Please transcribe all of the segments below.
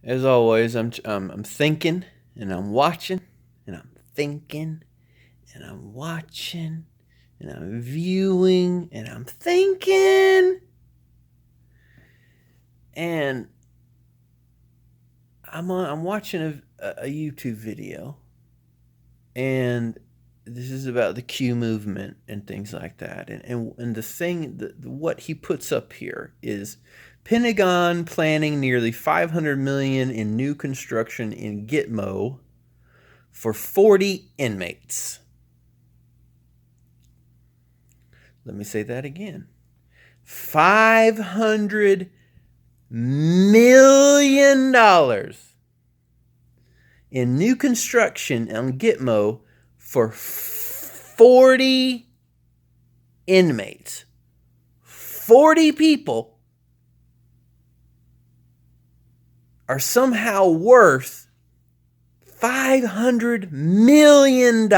As always, I'm thinking and I'm watching and I'm thinking and I'm watching and I'm viewing and I'm thinking and I'm watching a YouTube video, and this is about the Q movement and things like that. And the thing what he puts up here is Pentagon planning nearly 500 million in new construction in Gitmo for 40 inmates. Let me say that again. $500 million in new construction on Gitmo for 40 inmates. 40 people are somehow worth $500 million.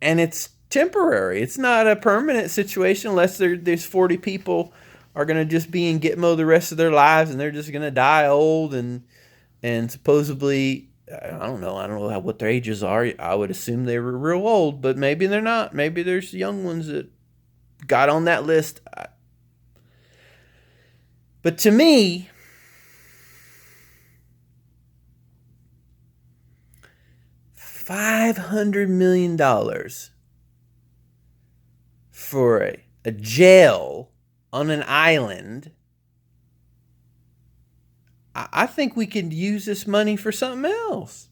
And it's temporary. It's not a permanent situation unless there's 40 people are going to just be in Gitmo the rest of their lives, and they're just going to die old and supposedly, I don't know what their ages are. I would assume they were real old, but maybe they're not. Maybe there's young ones that got on that list. But to me, $500 million for a jail on an island. I think we could use this money for something else.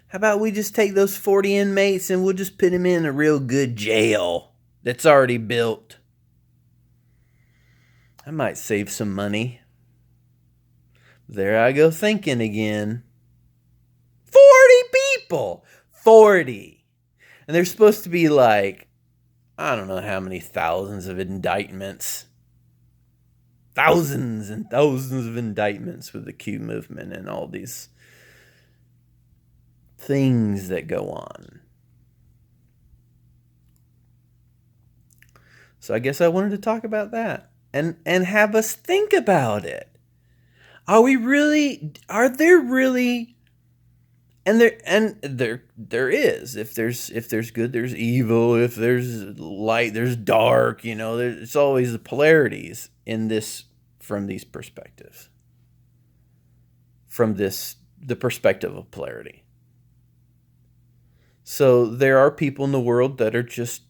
How about we just take those 40 inmates and we'll just put them in a real good jail that's already built? I might save some money. There I go thinking again. 40 people! 40! And there's supposed to be like, I don't know how many thousands of indictments. Thousands and thousands of indictments with the Q movement and all these things that go on. So I guess I wanted to talk about that and have us think about it. Are there really, and there is, if there's good, there's evil, if there's light, there's dark, it's always the polarities in this, from these perspectives, the perspective of polarity. So there are people in the world that are just,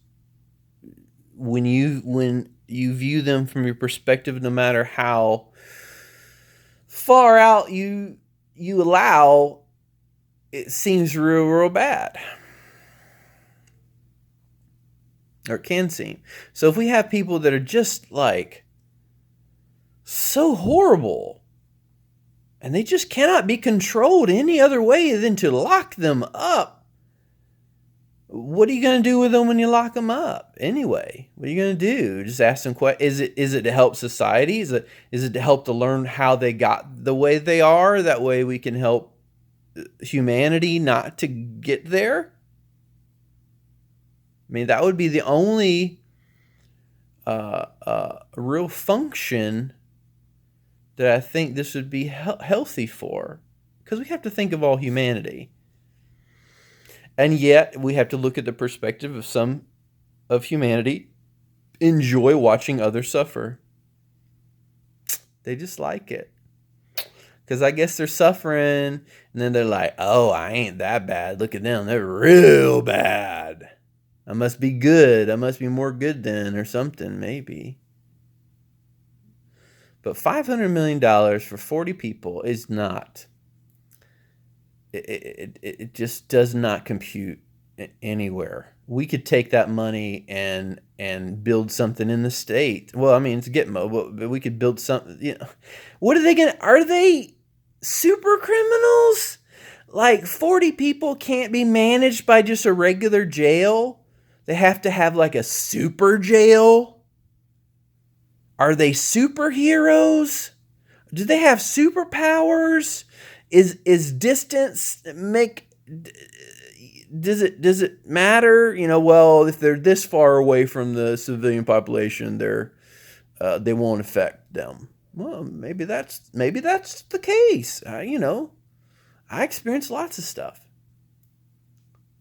when you view them from your perspective, no matter how far out you allow, it seems real bad. Or it can seem. So if we have people that are just like so horrible, and they just cannot be controlled any other way than to lock them up, what are you going to do with them when you lock them up anyway? What are you going to do? Just ask them questions. Is it to help society? Is it to help to learn how they got the way they are? That way we can help humanity not to get there. I mean, that would be the only real function that I think this would be healthy for, because we have to think of all humanity. And yet we have to look at the perspective of some of humanity enjoy watching others suffer. They just like it. Because I guess they're suffering, and then they're like, oh, I ain't that bad. Look at them. They're real bad. I must be good. I must be more good than, or something, maybe. But $500 million for 40 people is not. It just does not compute anywhere. We could take that money and build something in the state. Well, I mean, it's Gitmo, but we could build something. What are they gonna? Are they super criminals? Like 40 people can't be managed by just a regular jail. They have to have like a super jail. Are they superheroes? Do they have superpowers? Is distance make does it matter? Well, if they're this far away from the civilian population, they won't affect them. Well, maybe that's the case. I experience lots of stuff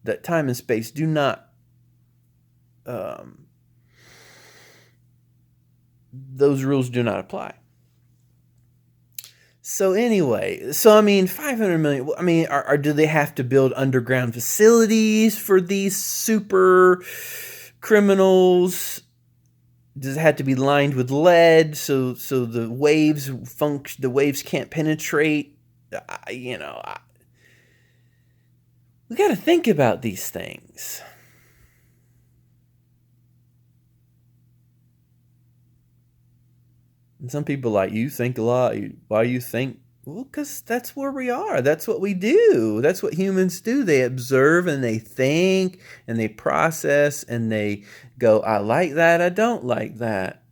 that time and space do not. Those rules do not apply. So anyway, I mean, 500 million. I mean, do they have to build underground facilities for these super criminals? Does it have to be lined with lead so the waves can't penetrate? We got to think about these things. And some people you think a lot. Why you think? Well, because that's where we are. That's what we do. That's what humans do. They observe and they think and they process and they go, I like that. I don't like that.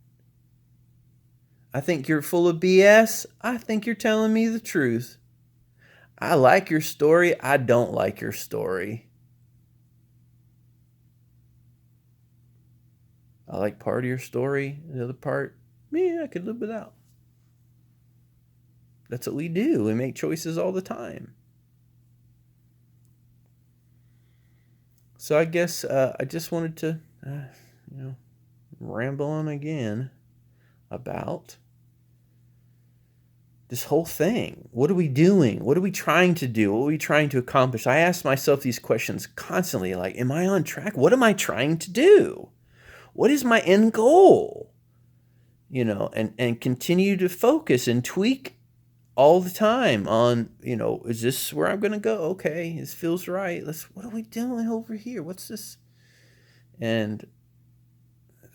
I think you're full of BS. I think you're telling me the truth. I like your story. I don't like your story. I like part of your story. The other part, I could live without. That's what we do. We make choices all the time. So I guess I just wanted to, ramble on again about this whole thing. What are we doing? What are we trying to do? What are we trying to accomplish? I ask myself these questions constantly. Am I on track? What am I trying to do? What is my end goal? And continue to focus and tweak all the time on, is this where I'm going to go? Okay, this feels right. What are we doing over here? What's this? And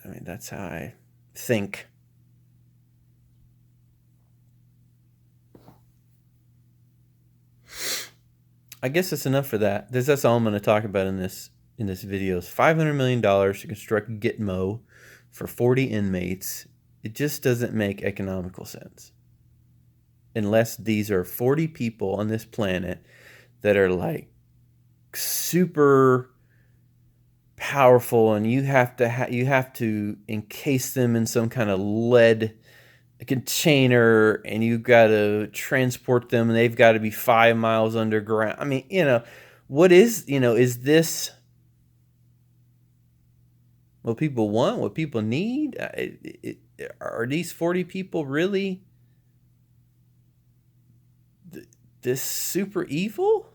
I mean, that's how I think. I guess that's enough for that. That's all I'm going to talk about in this video. Is $500 million to construct Gitmo for 40 inmates. It just doesn't make economical sense. Unless these are 40 people on this planet that are super powerful, and you have to encase them in some kind of lead container, and you got to transport them, and they've got to be 5 miles underground. I mean, what is this what people want, what people need? Are these 40 people really this super evil?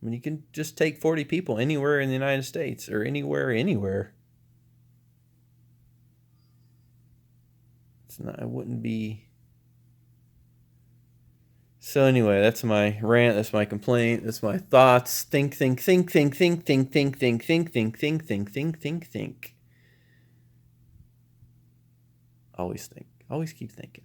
I mean, you can just take 40 people anywhere in the United States or anywhere. It wouldn't be. So anyway, that's my rant. That's my complaint. That's my thoughts. Think. Always think. Always keep thinking.